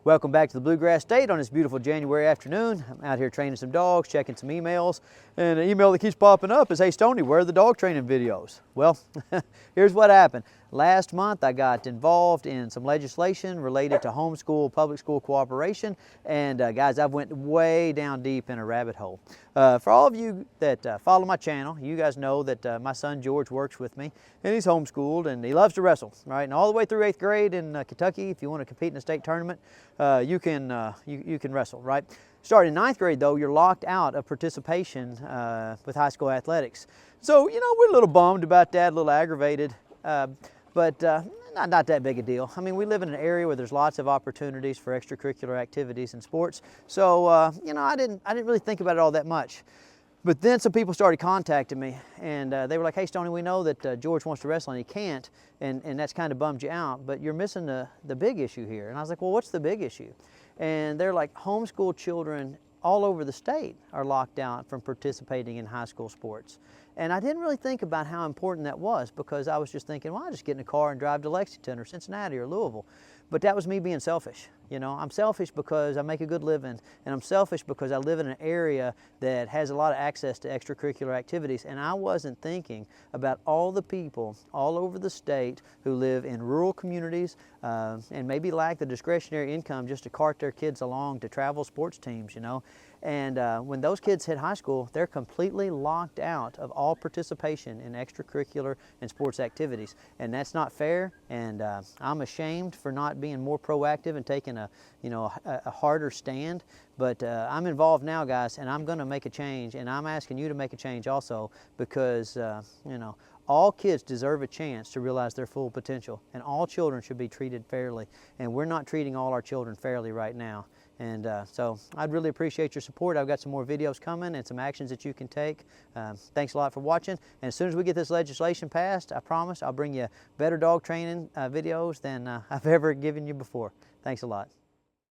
Welcome back to the Bluegrass State on this beautiful January afternoon. I'm out here training some dogs, checking some emails, and an email that keeps popping up is, "Hey Stonnie, where are the dog training videos?" Well, here's what happened. Last month I got involved in some legislation related to homeschool, public school cooperation, and guys, I've went way down deep in a rabbit hole. For all of you that follow my channel, you guys know that my son George works with me, and he's homeschooled, and he loves to wrestle, right? And all the way through 8th grade in Kentucky, if you want to compete in a state tournament, you can wrestle, right? Starting in 9th grade, though, you're locked out of participation with high school athletics. So, you know, we're a little bummed about that, a little aggravated, but not that big a deal. I mean, we live in an area where there's lots of opportunities for extracurricular activities and sports. So, you know, I didn't really think about it all that much. But then some people started contacting me, and they were like, "Hey Stonnie, we know that George wants to wrestle and he can't, and that's kind of bummed you out, but you're missing the big issue here." And I was like, "Well, what's the big issue?" And they're like, homeschool children all over the state are locked out from participating in high school sports. And I didn't really think about how important that was, because I was just thinking, well, I'll just get in a car and drive to Lexington or Cincinnati or Louisville. But that was me being selfish. You know, I'm selfish because I make a good living, and I'm selfish because I live in an area that has a lot of access to extracurricular activities, and I wasn't thinking about all the people all over the state who live in rural communities and maybe lack the discretionary income just to cart their kids along to travel sports teams, you know. And when those kids hit high school, they're completely locked out of all participation in extracurricular and sports activities. And that's not fair, and I'm ashamed for not being more proactive and taking a harder stand. But I'm involved now, guys, and I'm going to make a change, and I'm asking you to make a change also, because you know, all kids deserve a chance to realize their full potential, and all children should be treated fairly. And we're not treating all our children fairly right now. And so I'd really appreciate your support. I've got some more videos coming and some actions that you can take. Thanks a lot for watching. And as soon as we get this legislation passed, I promise I'll bring you better dog training videos than I've ever given you before. Thanks a lot.